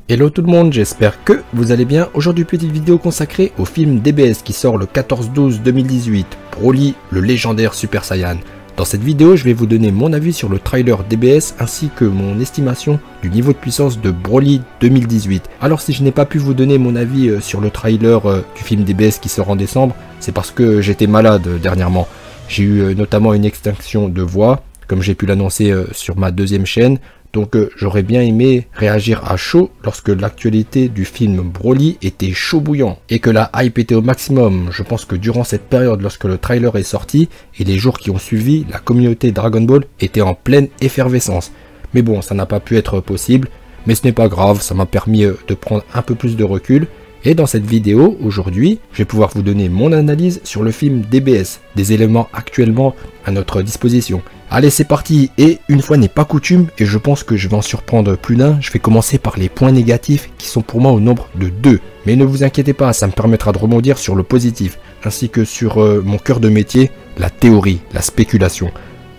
Hello tout le monde, j'espère que vous allez bien. Aujourd'hui, petite vidéo consacrée au film DBS qui sort le 14-12-2018, Broly, le légendaire Super Saiyan. Dans cette vidéo, je vais vous donner mon avis sur le trailer DBS ainsi que mon estimation du niveau de puissance de Broly 2018. Alors si je n'ai pas pu vous donner mon avis sur le trailer du film DBS qui sort en décembre, c'est parce que j'étais malade dernièrement. J'ai eu notamment une extinction de voix, comme j'ai pu l'annoncer sur ma deuxième chaîne. Donc j'aurais bien aimé réagir à chaud lorsque l'actualité du film Broly était chaud bouillant et que la hype était au maximum. Je pense que durant cette période, lorsque le trailer est sorti et les jours qui ont suivi, la communauté Dragon Ball était en pleine effervescence. Mais bon, ça n'a pas pu être possible, mais ce n'est pas grave, ça m'a permis de prendre un peu plus de recul. Et dans cette vidéo, aujourd'hui, je vais pouvoir vous donner mon analyse sur le film DBS, des éléments actuellement à notre disposition. Allez, c'est parti, et une fois n'est pas coutume, et je pense que je vais en surprendre plus d'un, je vais commencer par les points négatifs qui sont pour moi au nombre de 2. Mais ne vous inquiétez pas, ça me permettra de rebondir sur le positif, ainsi que sur mon cœur de métier, la théorie, la spéculation.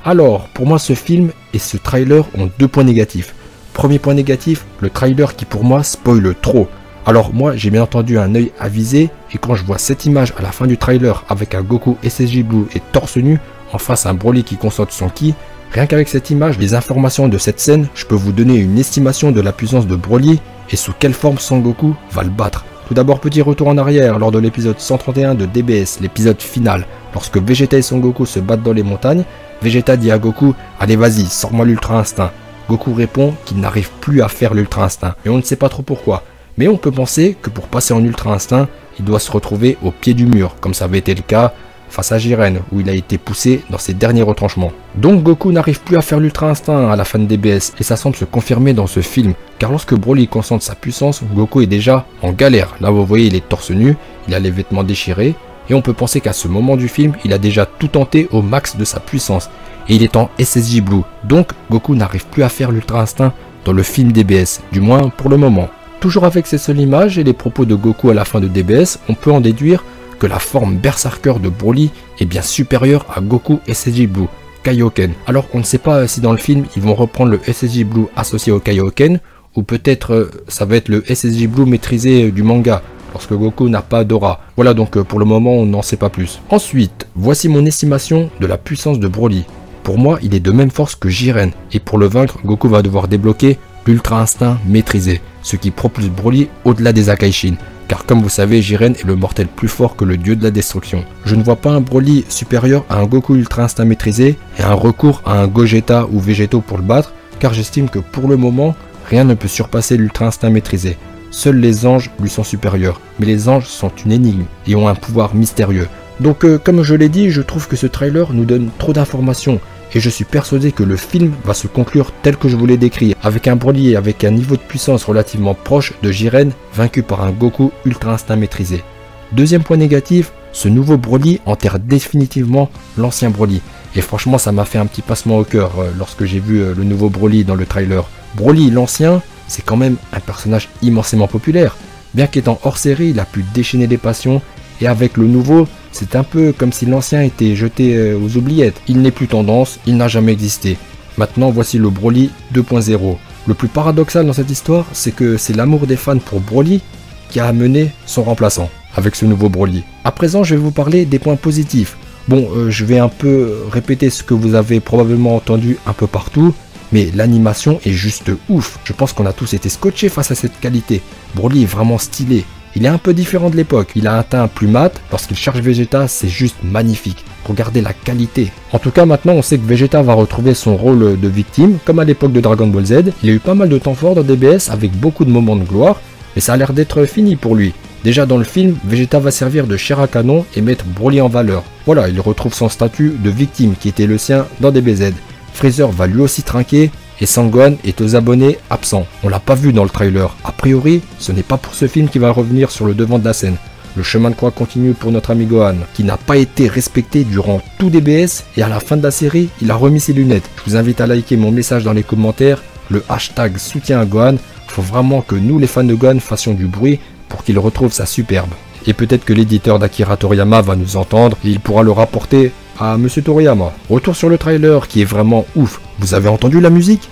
Alors, pour moi, ce film et ce trailer ont 2 points négatifs. Premier point négatif, le trailer qui pour moi spoil trop. Alors moi j'ai bien entendu un œil avisé et quand je vois cette image à la fin du trailer avec un Goku SSJ Blue et torse nu en face à un Broly qui concentre son ki, rien qu'avec cette image, les informations de cette scène, je peux vous donner une estimation de la puissance de Broly et sous quelle forme Son Goku va le battre. Tout d'abord, petit retour en arrière lors de l'épisode 131 de DBS, l'épisode final. Lorsque Vegeta et Son Goku se battent dans les montagnes, Vegeta dit à Goku « Allez vas-y, sors-moi l'Ultra Instinct ». Goku répond qu'il n'arrive plus à faire l'Ultra Instinct et on ne sait pas trop pourquoi. Mais on peut penser que pour passer en Ultra Instinct, il doit se retrouver au pied du mur, comme ça avait été le cas face à Jiren, où il a été poussé dans ses derniers retranchements. Donc Goku n'arrive plus à faire l'Ultra Instinct à la fin de DBS, et ça semble se confirmer dans ce film, car lorsque Broly concentre sa puissance, Goku est déjà en galère. Là vous voyez, il est torse nu, il a les vêtements déchirés, et on peut penser qu'à ce moment du film, il a déjà tout tenté au max de sa puissance, et il est en SSJ Blue. Donc Goku n'arrive plus à faire l'Ultra Instinct dans le film DBS, du moins pour le moment. Toujours avec ces seules images et les propos de Goku à la fin de DBS, on peut en déduire que la forme berserker de Broly est bien supérieure à Goku SSJ Blue, Kaioken. Alors on ne sait pas si dans le film ils vont reprendre le SSJ Blue associé au Kaioken, ou peut-être ça va être le SSJ Blue maîtrisé du manga, lorsque Goku n'a pas d'aura. Voilà, donc pour le moment on n'en sait pas plus. Ensuite, voici mon estimation de la puissance de Broly. Pour moi, il est de même force que Jiren, et pour le vaincre, Goku va devoir débloquer l'Ultra Instinct maîtrisé, ce qui propulse Broly au-delà des Akaishin, car comme vous savez, Jiren est le mortel plus fort que le dieu de la destruction. Je ne vois pas un Broly supérieur à un Goku Ultra Instinct maîtrisé et un recours à un Gogeta ou Végéto pour le battre, car j'estime que pour le moment, rien ne peut surpasser l'Ultra Instinct maîtrisé. Seuls les anges lui sont supérieurs, mais les anges sont une énigme et ont un pouvoir mystérieux. Donc comme je l'ai dit, je trouve que ce trailer nous donne trop d'informations. Et je suis persuadé que le film va se conclure tel que je vous l'ai décrit, avec un Broly avec un niveau de puissance relativement proche de Jiren, vaincu par un Goku Ultra Instinct maîtrisé. Deuxième point négatif, ce nouveau Broly enterre définitivement l'ancien Broly. Et franchement, ça m'a fait un petit passement au cœur lorsque j'ai vu le nouveau Broly dans le trailer. Broly, l'ancien, c'est quand même un personnage immensément populaire. Bien qu'étant hors série, il a pu déchaîner les passions, et avec le nouveau, c'est un peu comme si l'ancien était jeté aux oubliettes. Il n'est plus tendance, il n'a jamais existé. Maintenant, voici le Broly 2.0. Le plus paradoxal dans cette histoire, c'est que c'est l'amour des fans pour Broly qui a amené son remplaçant avec ce nouveau Broly. À présent, je vais vous parler des points positifs. Bon, je vais un peu répéter ce que vous avez probablement entendu un peu partout, mais l'animation est juste ouf. Je pense qu'on a tous été scotchés face à cette qualité. Broly est vraiment stylé. Il est un peu différent de l'époque, il a un teint plus mat, lorsqu'il charge Vegeta, c'est juste magnifique. Regardez la qualité. En tout cas, maintenant on sait que Vegeta va retrouver son rôle de victime, comme à l'époque de Dragon Ball Z. Il a eu pas mal de temps fort dans DBS avec beaucoup de moments de gloire, mais ça a l'air d'être fini pour lui. Déjà dans le film, Vegeta va servir de chair à canon et mettre Broly en valeur. Voilà, il retrouve son statut de victime qui était le sien dans DBZ. Freezer va lui aussi trinquer, et Sangohan est aux abonnés absents. On l'a pas vu dans le trailer. A priori, ce n'est pas pour ce film qu'il va revenir sur le devant de la scène. Le chemin de croix continue pour notre ami Gohan, qui n'a pas été respecté durant tout DBS, et à la fin de la série, il a remis ses lunettes. Je vous invite à liker mon message dans les commentaires, le hashtag soutien à Gohan. Il faut vraiment que nous, les fans de Gohan, fassions du bruit pour qu'il retrouve sa superbe. Et peut-être que l'éditeur d'Akira Toriyama va nous entendre, et il pourra le rapporter à Monsieur Toriyama. Retour sur le trailer qui est vraiment ouf. Vous avez entendu la musique ?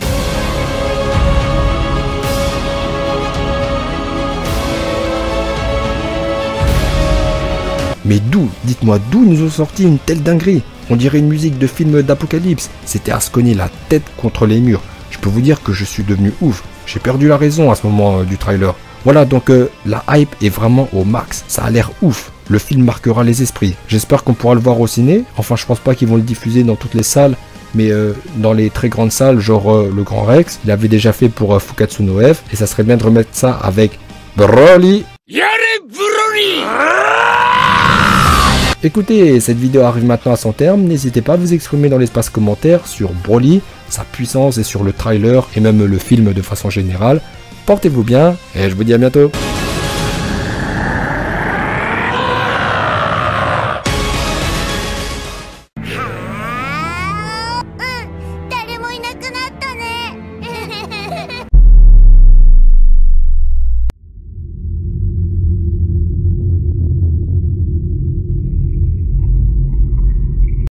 Mais d'où? Dites-moi d'où ils nous ont sorti une telle dinguerie? On dirait une musique de film d'apocalypse. C'était à se cogner la tête contre les murs. Je peux vous dire que je suis devenu ouf. J'ai perdu la raison à ce moment du trailer. Voilà, donc la hype est vraiment au max. Ça a l'air ouf. Le film marquera les esprits. J'espère qu'on pourra le voir au ciné. Enfin, je pense pas qu'ils vont le diffuser dans toutes les salles. Mais dans les très grandes salles, genre le Grand Rex, il avait déjà fait pour Fukatsu no F. Et ça serait bien de remettre ça avec Broly. Écoutez, cette vidéo arrive maintenant à son terme. N'hésitez pas à vous exprimer dans l'espace commentaire sur Broly, sa puissance et sur le trailer et même le film de façon générale. Portez-vous bien et je vous dis à bientôt.